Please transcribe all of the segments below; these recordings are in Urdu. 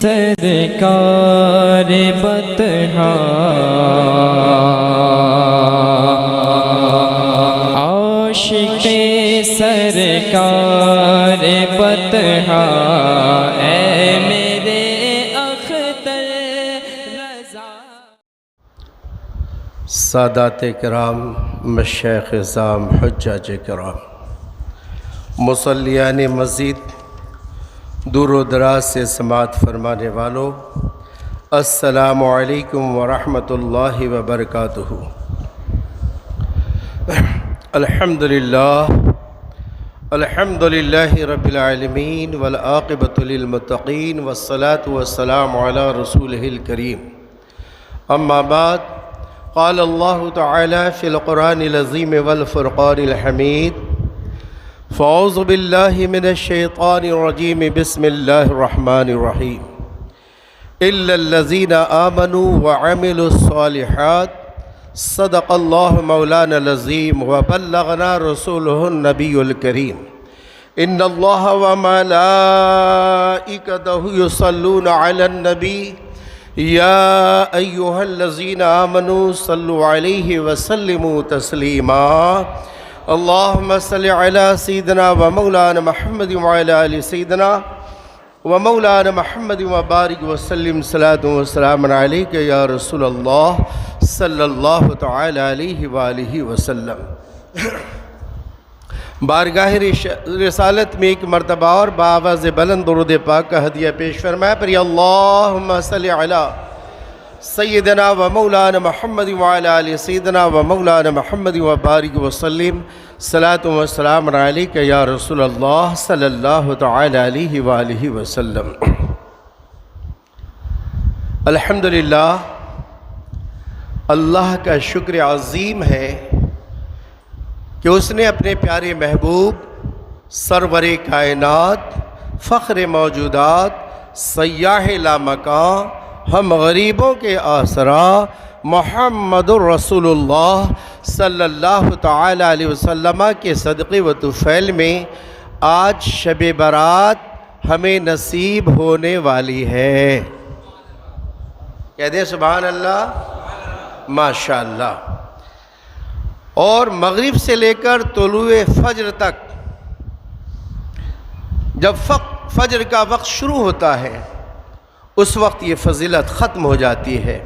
سرکار بطحا عاشق سرکار بطحا اے میرے اختر رضا۔ سادات کرام، مشائخ اعظام، حجاج کرام، مصلیان مزید، دور و دراز سے سماعت فرمانے والوں، السلام علیکم ورحمۃ اللہ وبرکاتہ۔ الحمدللہ رب العالمین والعاقبۃ للمتقین والصلاة والسلام علی رسولہ الکریم، اما بعد، قال اللہ تعالی فی القرآن العظیم والفرقان الحمید، فاعوذ باللہ من الشیطان الرجیم، بسم اللہ الرحمن الرحیم، الا الذین آمنوا وعملوا الصالحات صدق اللہ مولانا العظیم وبلغنا رسولہ النبی الکریم، ان اللہ وملائکتہ یصلون علی النبی یا ایہا الذین آمنوا صلوا علیہ وسلموا تسلیما، اللہم صلی علی سیدنا و مولانا محمد وعلی آل سیدنا و مولانا محمد وبارک وسلم، صلاۃ و سلام علیک یا رسول اللہ صلی اللہ تعالی علیہ وآلہ وسلم۔ بارگاہ رسالت میں ایک مرتبہ اور بآواز بلند درود پاک کا ہدیہ پیش فرمایا، پر اللہم صلی علی سیدنا و مولانا محمد وعلی آل سیدنا و مولانا محمد وبارک وسلم، صلاۃ و سلام علیک یا رسول اللہ صلی اللہ تعالی علیہ وآلہ وسلم۔ الحمدللہ، اللہ کا شکر عظیم ہے کہ اس نے اپنے پیارے محبوب سرور کائنات، فخر موجودات، سیاح لامکاں، ہم غریبوں کے آسرا محمد الرسول اللہ صلی اللہ تعالی علیہ وسلم کے صدقے و طفیل میں آج شب برات ہمیں نصیب ہونے والی ہے۔ کہہ دیں سبحان اللہ، ماشاءاللہ۔ اور مغرب سے لے کر طلوع فجر تک، جب فجر کا وقت شروع ہوتا ہے اس وقت یہ فضیلت ختم ہو جاتی ہے۔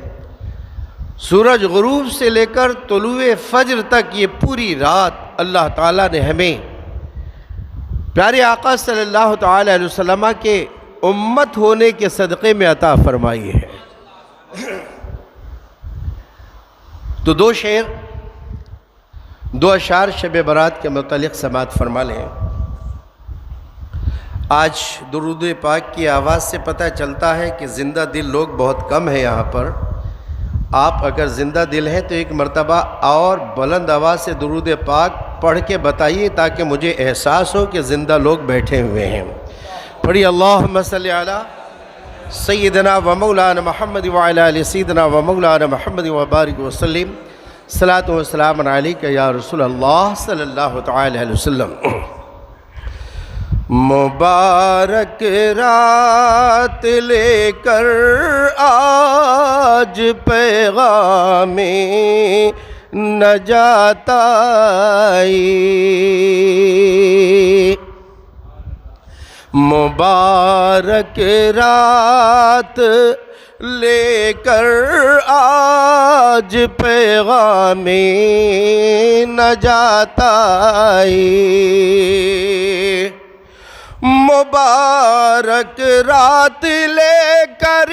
سورج غروب سے لے کر طلوع فجر تک یہ پوری رات اللہ تعالیٰ نے ہمیں پیارے آقا صلی اللہ تعالی علیہ وسلم کے امت ہونے کے صدقے میں عطا فرمائی ہے۔ تو دو اشعار شب برات کے متعلق سماعت فرما لیں۔ آج درود پاک کی آواز سے پتہ چلتا ہے کہ زندہ دل لوگ بہت کم ہیں یہاں پر۔ آپ اگر زندہ دل ہیں تو ایک مرتبہ اور بلند آواز سے درود پاک پڑھ کے بتائیے تاکہ مجھے احساس ہو کہ زندہ لوگ بیٹھے ہوئے ہیں۔ پڑھیے، اللہم صلی علی سیدنا و مولانا محمد وعلی آل سیدنا و مولانا محمد وبارک وسلم، صلاۃ و سلام علیک یا رسول اللہ صلی اللہ تعالی علیہ وسلم۔ مبارک رات لے کر آج پیغام نجات آئی، مبارک رات لے کر آج پیغام نجات آئی، مبارک رات لے کر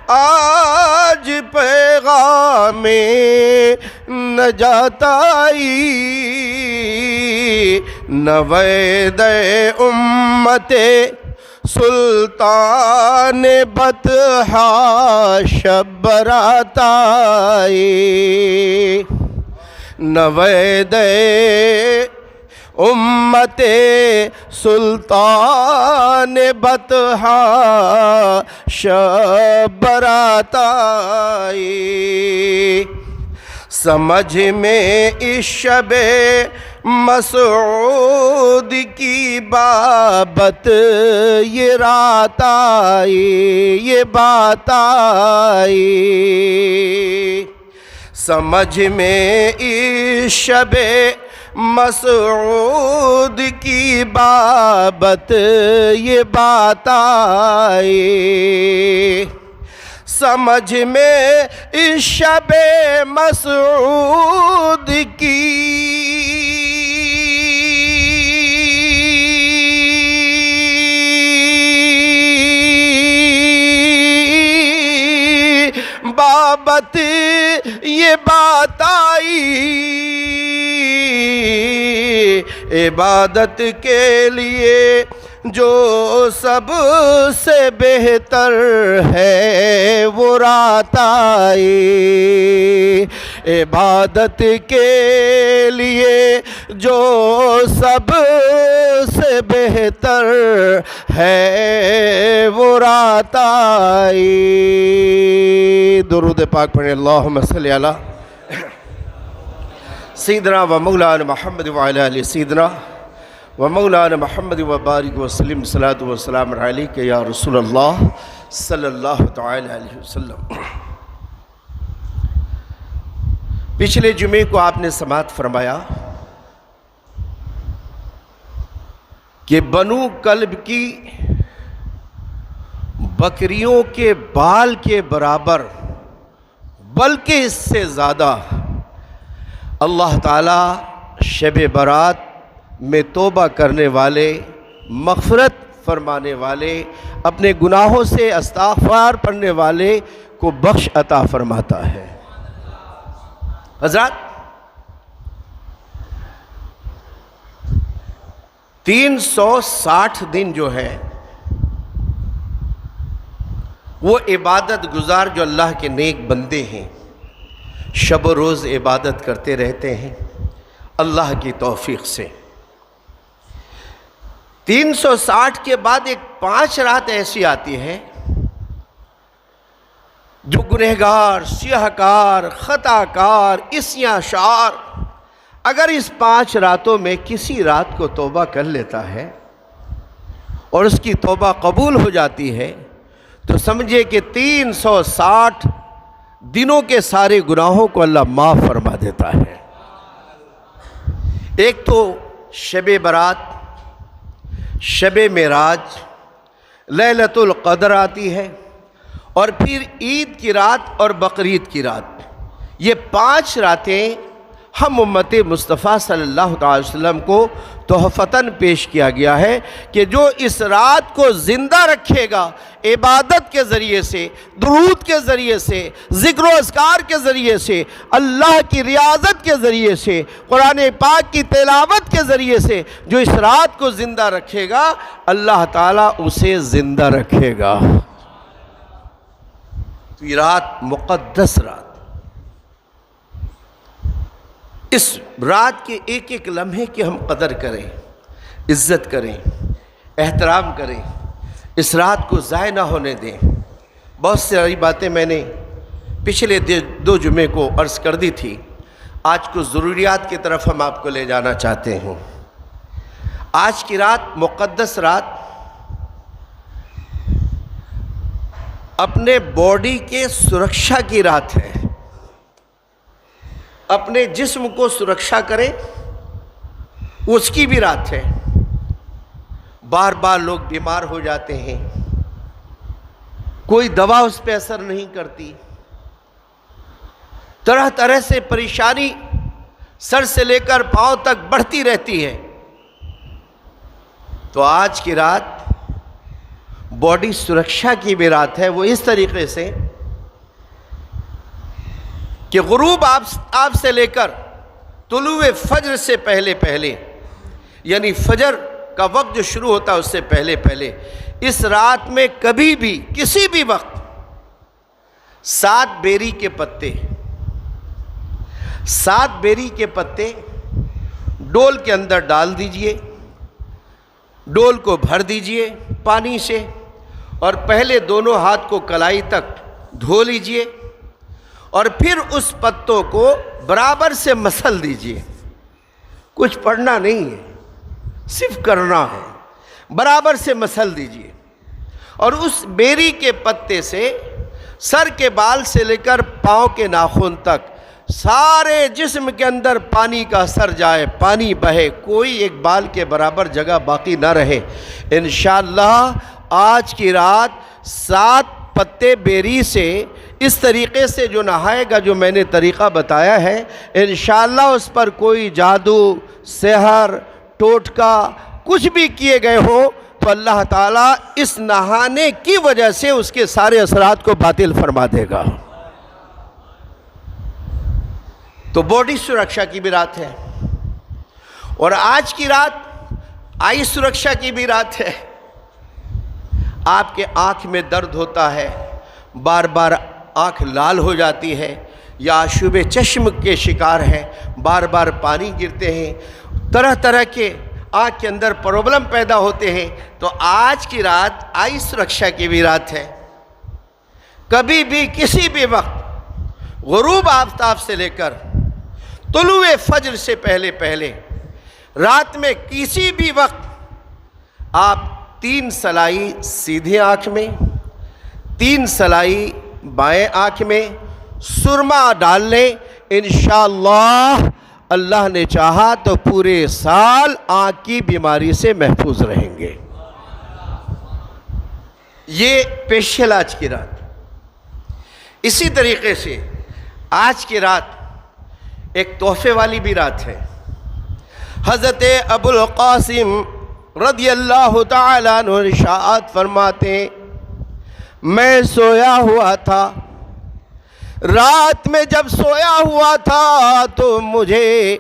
آج پیغام نجات آئی، نوید امت سلطان بطحا شب برات آئی، نوید امت سلطان بطحا شب برات آئی، سمجھ میں اس شب مسعود کی بابت یہ رات آئی، یہ بات آئی، سمجھ میں اس شب مسعود کی بابت یہ بات آئی، سمجھ میں اس شب مسعود کی بابت یہ بات آئی، عبادت کے لیے جو سب سے بہتر ہے وہ رات آئی، عبادت کے لیے جو سب سے بہتر ہے وہ رات آئی۔ درود پاک پڑھیں، اللہم صلی علی سیدنا و مولانا محمد وعلی آل سیدنا و مولانا محمد و بارک وسلم، صلاۃ و سلام علیک یا رسول اللہ صلی اللہ تعالی علیہ وسلم۔ پچھلے جمعے کو آپ نے سماعت فرمایا کہ بنو کلب کی بکریوں کے بال کے برابر بلکہ اس سے زیادہ اللہ تعالیٰ شب برات میں توبہ کرنے والے، مغفرت فرمانے والے، اپنے گناہوں سے استغفار پڑھنے والے کو بخش عطا فرماتا ہے۔ حضرات 360 دن جو ہے وہ عبادت گزار جو اللہ کے نیک بندے ہیں شب و روز عبادت کرتے رہتے ہیں اللہ کی توفیق سے۔ 360 کے بعد ایک 5 رات ایسی آتی ہے جو گنہگار، سیاہکار، خطاکار، عصیاں شار اگر اس 5 راتوں میں کسی رات کو توبہ کر لیتا ہے اور اس کی توبہ قبول ہو جاتی ہے تو سمجھے کہ 360 دنوں کے سارے گناہوں کو اللہ معاف فرما دیتا ہے۔ ایک تو شب برات، شب معراج، لیلۃ القدر آتی ہے، اور پھر عید کی رات اور بقرعید کی رات۔ یہ 5 راتیں ہم امت مصطفیٰ صلی اللہ علیہ وسلم کو تحفتاً پیش کیا گیا ہے کہ جو اس رات کو زندہ رکھے گا عبادت کے ذریعے سے، درود کے ذریعے سے، ذکر و اذکار کے ذریعے سے، اللہ کی ریاضت کے ذریعے سے، قرآن پاک کی تلاوت کے ذریعے سے جو اس رات کو زندہ رکھے گا اللہ تعالیٰ اسے زندہ رکھے گا۔ تو یہ رات مقدس رات، اس رات کے ایک ایک لمحے کی ہم قدر کریں، عزت کریں، احترام کریں، اس رات کو ضائع نہ ہونے دیں۔ بہت ساری باتیں میں نے پچھلے 2 جمعے کو عرض کر دی تھی، آج کچھ ضروریات کی طرف ہم آپ کو لے جانا چاہتے ہیں۔ آج کی رات مقدس رات اپنے باڈی کے سرکشا کی رات ہے، اپنے جسم کو سرکشا کریں اس کی بھی رات ہے۔ بار بار لوگ بیمار ہو جاتے ہیں، کوئی دوا اس پہ اثر نہیں کرتی، طرح طرح سے پریشانی سر سے لے کر پاؤں تک بڑھتی رہتی ہے۔ تو آج کی رات باڈی سرکشا کی بھی رات ہے، وہ اس طریقے سے کہ غروب آپ سے لے کر طلوع فجر سے پہلے یعنی فجر کا وقت جو شروع ہوتا ہے اس سے پہلے اس رات میں کبھی بھی کسی بھی وقت 7 بیری کے پتے ڈول کے اندر ڈال دیجئے، ڈول کو بھر دیجئے پانی سے، اور پہلے دونوں ہاتھ کو کلائی تک دھو لیجئے، اور پھر اس پتوں کو برابر سے مسل دیجئے۔ کچھ پڑھنا نہیں ہے، صرف کرنا ہے، برابر سے مسل دیجئے، اور اس بیری کے پتے سے سر کے بال سے لے کر پاؤں کے ناخن تک سارے جسم کے اندر پانی کا اثر جائے، پانی بہے، کوئی ایک بال کے برابر جگہ باقی نہ رہے۔ انشاءاللہ آج کی رات 7 پتے بیری سے اس طریقے سے جو نہائے گا، جو میں نے طریقہ بتایا ہے، انشاءاللہ اس پر کوئی جادو، سحر، ٹوٹکا کچھ بھی کیے گئے ہو تو اللہ تعالیٰ اس نہانے کی وجہ سے اس کے سارے اثرات کو باطل فرما دے گا۔ تو باڈی سرکشا کی بھی رات ہے، اور آج کی رات آئی سرکشا کی بھی رات ہے۔ آپ کے آنکھ میں درد ہوتا ہے، بار بار آنکھ لال ہو جاتی ہے، یا آشوب چشم کے شکار ہے، بار بار پانی گرتے ہیں، طرح طرح کے آنکھ کے اندر پرابلم پیدا ہوتے ہیں، تو آج کی رات آئی سرکشا کی بھی رات ہے۔ کبھی بھی کسی بھی وقت غروب آفتاب سے لے کر طلوع فجر سے پہلے پہلے رات میں کسی بھی وقت آپ 3 سلائی سیدھے آنکھ میں، 3 سلائی بائیں آنکھ میں سرما ڈال لیں، انشاءاللہ اللہ نے چاہا تو پورے سال آنکھ کی بیماری سے محفوظ رہیں گے۔ یہ اسپیشل آج کی رات۔ اسی طریقے سے آج کی رات ایک تحفے والی بھی رات ہے۔ حضرت ابو القاسم رضی اللہ تعالیٰ عنہ ارشاد فرماتے ہیں، میں سویا ہوا تھا، رات میں جب سویا ہوا تھا تو مجھے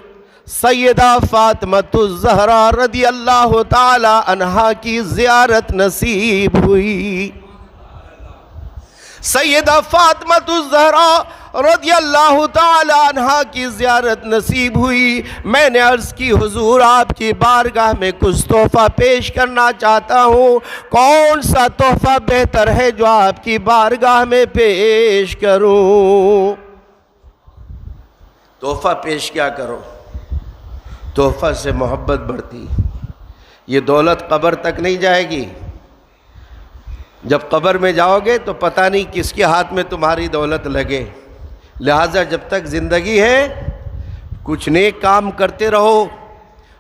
سیدہ فاطمۃ الزہرا رضی اللہ تعالی عنہا کی زیارت نصیب ہوئی۔ سیدہ فاطمۃ الزہرا رضی اللہ تعالی عنہا کی زیارت نصیب ہوئی۔ میں نے عرض کی، حضور آپ کی بارگاہ میں کچھ تحفہ پیش کرنا چاہتا ہوں، کون سا تحفہ بہتر ہے جو آپ کی بارگاہ میں پیش کروں؟ تحفہ پیش کیا کرو؟ تحفہ سے محبت بڑھتی، یہ دولت قبر تک نہیں جائے گی۔ جب قبر میں جاؤ گے تو پتہ نہیں کس کے ہاتھ میں تمہاری دولت لگے، لہٰذا جب تک زندگی ہے کچھ نیک کام کرتے رہو،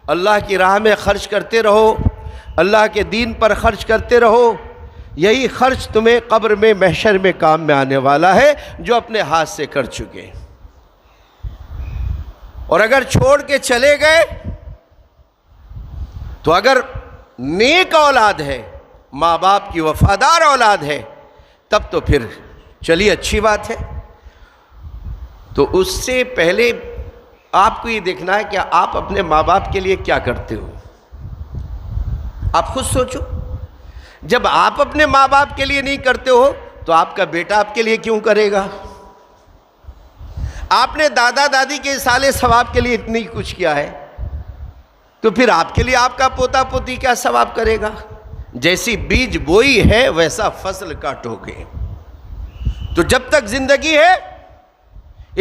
اللہ کی راہ میں خرچ کرتے رہو، اللہ کے دین پر خرچ کرتے رہو، یہی خرچ تمہیں قبر میں محشر میں کام میں آنے والا ہے جو اپنے ہاتھ سے کر چکے۔ اور اگر چھوڑ کے چلے گئے تو اگر نیک اولاد ہے، ماں باپ کی وفادار اولاد ہے، تب تو پھر چلیے اچھی بات ہے۔ تو اس سے پہلے آپ کو یہ دیکھنا ہے کہ آپ اپنے ماں باپ کے لیے کیا کرتے ہو۔ آپ خود سوچو، جب آپ اپنے ماں باپ کے لیے نہیں کرتے ہو تو آپ کا بیٹا آپ کے لیے کیوں کرے گا؟ آپ نے دادا دادی کے اصالے ثواب کے لیے اتنی کچھ کیا ہے، تو پھر آپ کے لیے آپ کا پوتا پوتی کیا ثواب کرے گا؟ جیسی بیج بوئی ہے ویسا فصل کاٹو گے۔ تو جب تک زندگی ہے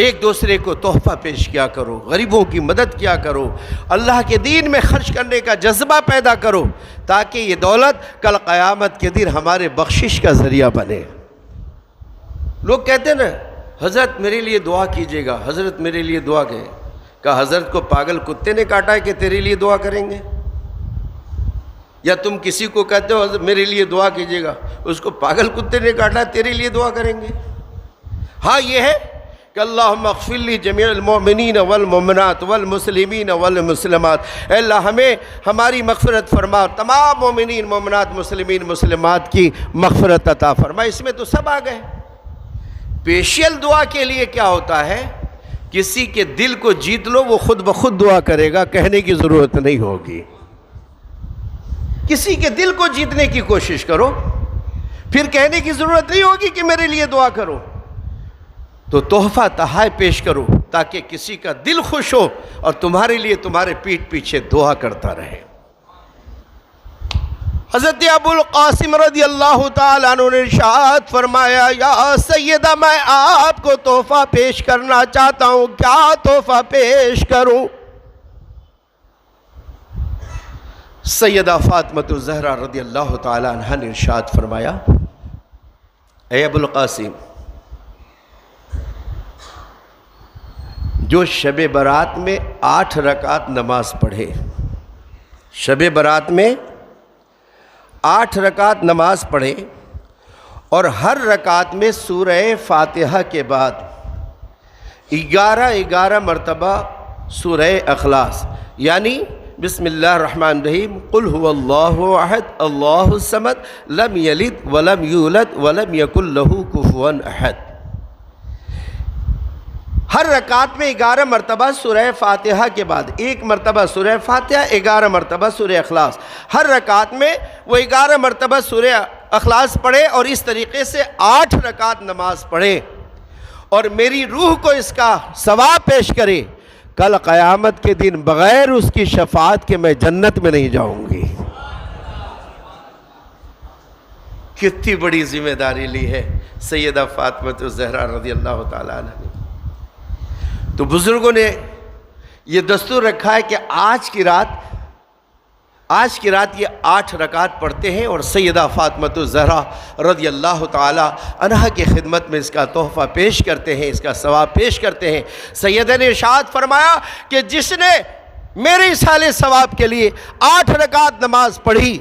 ایک دوسرے کو تحفہ پیش کیا کرو، غریبوں کی مدد کیا کرو، اللہ کے دین میں خرچ کرنے کا جذبہ پیدا کرو، تاکہ یہ دولت کل قیامت کے دن ہمارے بخشش کا ذریعہ بنے۔ لوگ کہتے ہیں نا، حضرت میرے لیے دعا کیجیے گا، حضرت میرے لیے دعا کریں۔ کہا حضرت کو پاگل کتے نے کاٹا ہے کہ تیرے لیے دعا کریں گے؟ یا تم کسی کو کہتے ہو حضرت میرے لیے دعا کیجیے گا، اس کو پاگل کتے نے کاٹا ہے تیرے لیے دعا کریں گے؟ ہاں یہ ہے کہ اللہم اغفر لی جمیع المؤمنین والمؤمنات والمسلمین والمسلمات، اے اللہ ہمیں ہماری مغفرت فرما، تمام مومنین مومنات مسلمین مسلمات کی مغفرت عطا فرما۔ اس میں تو سب آ گئے۔ اسپیشل دعا کے لیے کیا ہوتا ہے؟ کسی کے دل کو جیت لو، وہ خود بخود دعا کرے گا، کہنے کی ضرورت نہیں ہوگی۔ کسی کے دل کو جیتنے کی کوشش کرو، پھر کہنے کی ضرورت نہیں ہوگی کہ میرے لیے دعا کرو۔ تو تحفہ تحائف پیش کرو تاکہ کسی کا دل خوش ہو اور تمہارے لیے تمہارے پیٹھ پیچھے دعا کرتا رہے۔ حضرت ابو القاسم رضی اللہ تعالیٰ عنہ نے ارشاد فرمایا، یا سیدہ میں آپ کو تحفہ پیش کرنا چاہتا ہوں، کیا تحفہ پیش کروں؟ سیدہ فاطمہ الزہرا رضی اللہ تعالیٰ عنہ نے ارشاد فرمایا، اے ابو القاسم، جو شب برات میں 8 رکعت نماز پڑھے، شب برات میں 8 رکعت نماز پڑھے اور ہر رکعت میں سورہ فاتحہ کے بعد 11 مرتبہ سورہ اخلاص یعنی بسم اللہ الرحمن الرحیم، قل هو اللہ احد اللہ الصمد لم یلد ولم یولد ولم یکن لہ کفوا احد، ہر رکعت میں 11 مرتبہ سورہ فاتحہ کے بعد 1 مرتبہ سورہ فاتحہ، 11 مرتبہ سورہ اخلاص، ہر رکعت میں وہ 11 مرتبہ سورہ اخلاص پڑھے اور اس طریقے سے 8 رکعت نماز پڑھے اور میری روح کو اس کا ثواب پیش کرے، کل قیامت کے دن بغیر اس کی شفاعت کے میں جنت میں نہیں جاؤں گی۔ کتنی بڑی ذمہ داری لی ہے سیدہ فاطمہ الزہرا رضی اللہ تعالیٰ عنہ نے۔ تو بزرگوں نے یہ دستور رکھا ہے کہ آج کی رات یہ 8 رکعت پڑھتے ہیں اور سیدہ فاطمہ الزہرا رضی اللہ تعالی عنہا کی خدمت میں اس کا تحفہ پیش کرتے ہیں، اس کا ثواب پیش کرتے ہیں۔ سیدہ نے ارشاد فرمایا کہ جس نے میرے اصحال ثواب کے لیے 8 رکعت نماز پڑھی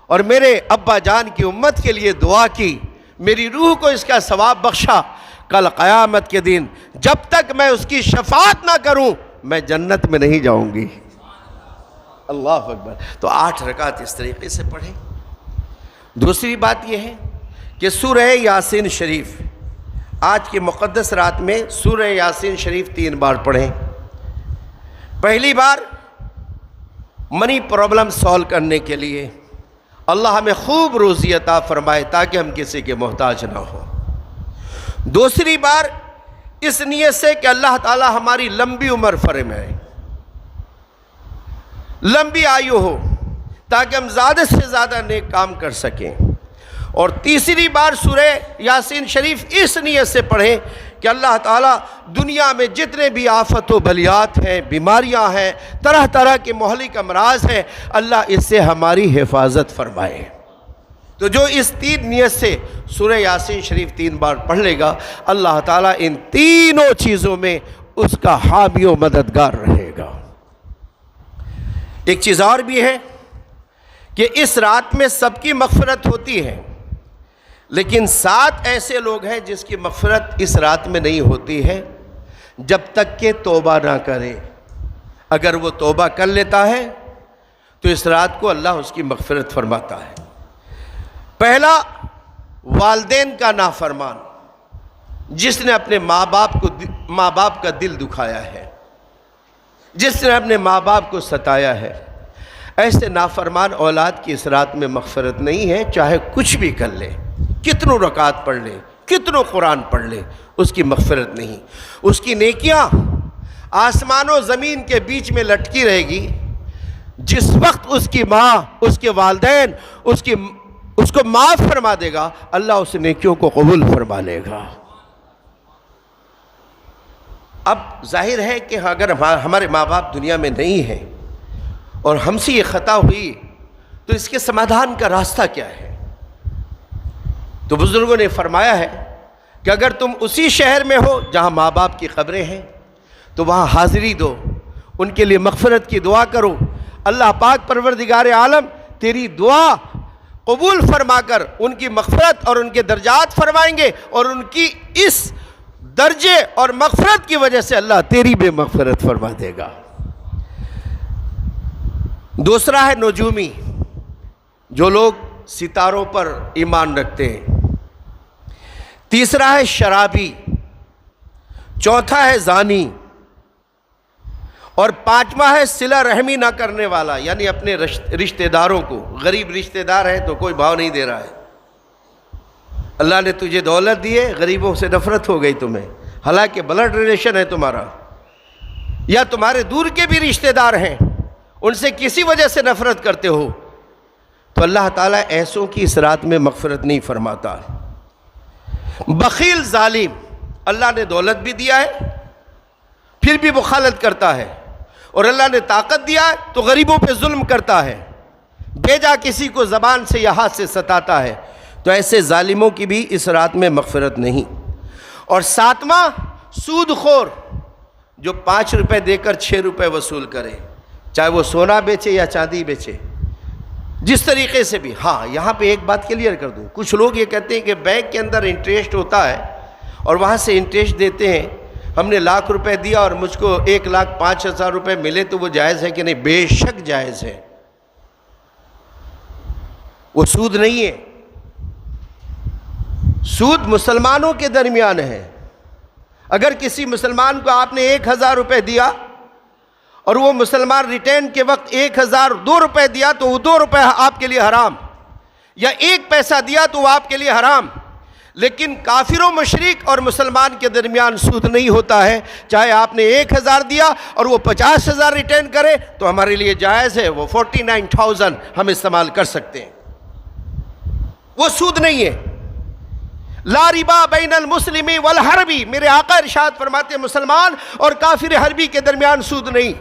اور میرے ابا جان کی امت کے لیے دعا کی، میری روح کو اس کا ثواب بخشا، کل قیامت کے دن جب تک میں اس کی شفاعت نہ کروں میں جنت میں نہیں جاؤں گی۔ اللہ اکبر۔ تو 8 رکعت اس طریقے سے پڑھیں۔ دوسری بات یہ ہے کہ سورہ یاسین شریف، آج کی مقدس رات میں سورہ یاسین شریف 3 بار پڑھیں۔ پہلی بار منی پرابلم سولو کرنے کے لیے، اللہ ہمیں خوب روزی عطا فرمائے تاکہ ہم کسی کے محتاج نہ ہوں۔ دوسری بار اس نیت سے کہ اللہ تعالی ہماری لمبی عمر فرمائے، لمبی آیو ہو تاکہ ہم زیادہ سے زیادہ نیک کام کر سکیں۔ اور تیسری بار سورہ یاسین شریف اس نیت سے پڑھیں کہ اللہ تعالیٰ دنیا میں جتنے بھی آفت و بلیات ہیں، بیماریاں ہیں، طرح طرح کے مہلک امراض ہیں، اللہ اس سے ہماری حفاظت فرمائے۔ تو جو اس 3 نیت سے سورہ یاسین شریف 3 بار پڑھ لے گا، اللہ تعالیٰ ان تینوں چیزوں میں اس کا حامی و مددگار رہے گا۔ ایک چیز اور بھی ہے کہ اس رات میں سب کی مغفرت ہوتی ہے، لیکن 7 ایسے لوگ ہیں جس کی مغفرت اس رات میں نہیں ہوتی ہے جب تک کہ توبہ نہ کرے۔ اگر وہ توبہ کر لیتا ہے تو اس رات کو اللہ اس کی مغفرت فرماتا ہے۔ پہلا، والدین کا نافرمان، جس نے اپنے ماں باپ کا دل دکھایا ہے، جس نے اپنے ماں باپ کو ستایا ہے، ایسے نافرمان اولاد کی اس رات میں مغفرت نہیں ہے، چاہے کچھ بھی کر لے، کتنوں رکعت پڑھ لے، کتنوں قرآن پڑھ لے، اس کی مغفرت نہیں۔ اس کی نیکیاں آسمان و زمین کے بیچ میں لٹکی رہے گی۔ جس وقت اس کی ماں، اس کے والدین اس کو معاف فرما دے گا، اللہ اس نیکیوں کو قبول فرما لے گا۔ اب ظاہر ہے کہ اگر ہمارے ماں باپ دنیا میں نہیں ہیں اور ہم سے یہ خطا ہوئی تو اس کے سمادھان کا راستہ کیا ہے؟ تو بزرگوں نے فرمایا ہے کہ اگر تم اسی شہر میں ہو جہاں ماں باپ کی قبریں ہیں تو وہاں حاضری دو، ان کے لیے مغفرت کی دعا کرو۔ اللہ پاک پروردگار عالم تیری دعا قبول فرما کر ان کی مغفرت اور ان کے درجات فرمائیں گے، اور ان کی اس درجے اور مغفرت کی وجہ سے اللہ تیری بھی مغفرت فرما دے گا۔ دوسرا ہے نجومی، جو لوگ ستاروں پر ایمان رکھتے ہیں۔ تیسرا ہے شرابی، چوتھا ہے زانی، اور 5واں ہے صلہ رحمی نہ کرنے والا، یعنی اپنے رشتہ داروں کو، غریب رشتہ دار ہے تو کوئی بھاؤ نہیں دے رہا ہے۔ اللہ نے تجھے دولت دی ہے، غریبوں سے نفرت ہو گئی تمہیں، حالانکہ بلڈ ریلیشن ہے تمہارا، یا تمہارے دور کے بھی رشتہ دار ہیں، ان سے کسی وجہ سے نفرت کرتے ہو، تو اللہ تعالیٰ ایسوں کی اس رات میں مغفرت نہیں فرماتا۔ بخیل ظالم، اللہ نے دولت بھی دیا ہے پھر بھی مخالفت کرتا ہے، اور اللہ نے طاقت دیا ہے تو غریبوں پہ ظلم کرتا ہے، بھیجا کسی کو زبان سے یا ہاتھ سے ستاتا ہے، تو ایسے ظالموں کی بھی اس رات میں مغفرت نہیں۔ اور ساتواں، سود خور، جو 5 روپے دے کر 6 روپے وصول کرے، چاہے وہ سونا بیچے یا چاندی بیچے، جس طریقے سے بھی۔ ہاں، یہاں پہ ایک بات کلیئر کر دوں، کچھ لوگ یہ کہتے ہیں کہ بینک کے اندر انٹریسٹ ہوتا ہے اور وہاں سے انٹریسٹ دیتے ہیں، ہم نے 1,00,000 روپے دیا اور مجھ کو 1,05,000 روپے ملے تو وہ جائز ہے کہ نہیں؟ بے شک جائز ہے، وہ سود نہیں ہے۔ سود مسلمانوں کے درمیان ہے۔ اگر کسی مسلمان کو آپ نے 1,000 روپے دیا اور وہ مسلمان ریٹرن کے وقت 1,002 روپے دیا تو وہ 2 روپے آپ کے لیے حرام، یا 1 پیسہ دیا تو وہ آپ کے لیے حرام۔ لیکن کافر و مشرک اور مسلمان کے درمیان سود نہیں ہوتا ہے، چاہے آپ نے 1,000 دیا اور وہ 50,000 ریٹرن کرے تو ہمارے لیے جائز ہے، وہ 49,000 ہم استعمال کر سکتے ہیں، وہ سود نہیں ہے۔ لا ربا بین المسلم والحربی، میرے آقا ارشاد فرماتے ہیں مسلمان اور کافر حربی کے درمیان سود نہیں،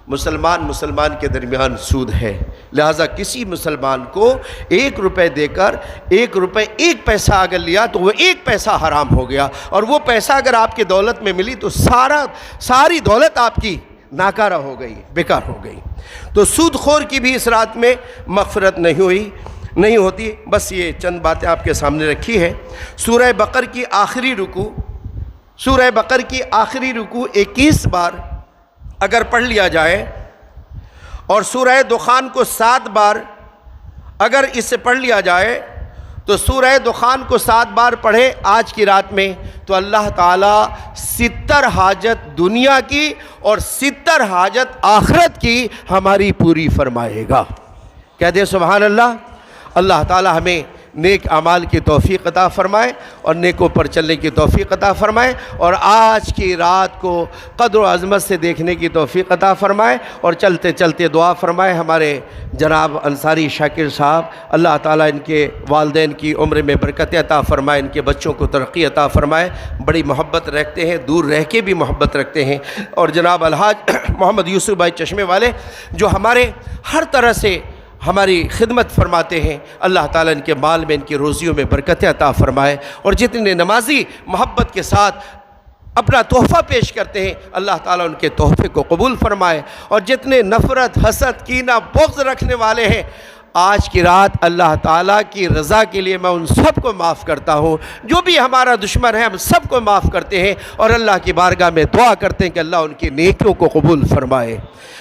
مسلمان کے درمیان سود ہے۔ لہٰذا کسی مسلمان کو 1 روپے دے کر 1 روپے 1 پیسہ اگر لیا تو وہ 1 پیسہ حرام ہو گیا، اور وہ پیسہ اگر آپ کی دولت میں ملی تو ساری دولت آپ کی ناکارہ ہو گئی، بیکار ہو گئی۔ تو سود خور کی بھی اس رات میں مغفرت نہیں ہوتی۔ بس یہ چند باتیں آپ کے سامنے رکھی ہے۔ سورہ بقر کی آخری رکوع 21 بار اگر پڑھ لیا جائے، اور سورہ دخان کو 7 بار اگر اس سے پڑھ لیا جائے، تو سورہ دخان کو 7 بار پڑھے آج کی رات میں، تو اللہ تعالیٰ 70 حاجت دنیا کی اور 70 حاجت آخرت کی ہماری پوری فرمائے گا۔ کہہ دے سبحان اللہ۔ اللہ تعالیٰ ہمیں نیک اعمال کی توفیق عطا فرمائے اور نیکوں پر چلنے کی توفیق عطا فرمائے، اور آج کی رات کو قدر و عظمت سے دیکھنے کی توفیق عطا فرمائے، اور چلتے چلتے دعا فرمائے ہمارے جناب انصاری شاکر صاحب، اللہ تعالیٰ ان کے والدین کی عمر میں برکت عطا فرمائے، ان کے بچوں کو ترقی عطا فرمائے۔ بڑی محبت رکھتے ہیں، دور رہ کے بھی محبت رکھتے ہیں۔ اور جناب الحاج محمد یوسف بھائی چشمے والے جو ہمارے ہر طرح سے ہماری خدمت فرماتے ہیں، اللہ تعالیٰ ان کے مال میں، ان کی روزیوں میں برکت عطا فرمائے، اور جتنے نمازی محبت کے ساتھ اپنا تحفہ پیش کرتے ہیں اللہ تعالیٰ ان کے تحفے کو قبول فرمائے، اور جتنے نفرت، حسد، کینہ، بغض رکھنے والے ہیں آج کی رات اللہ تعالیٰ کی رضا کے لیے میں ان سب کو معاف کرتا ہوں۔ جو بھی ہمارا دشمن ہے ہم سب کو معاف کرتے ہیں، اور اللہ کی بارگاہ میں دعا کرتے ہیں کہ اللہ ان کی نیکیوں کو قبول فرمائے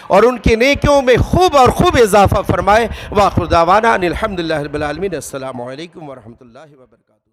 اور ان کی نیکیوں میں خوب اور خوب اضافہ فرمائے۔ وآخر دعوانا ان الحمدللہ رب العالمین۔ السلام علیکم ورحمۃ اللہ وبرکاتہ۔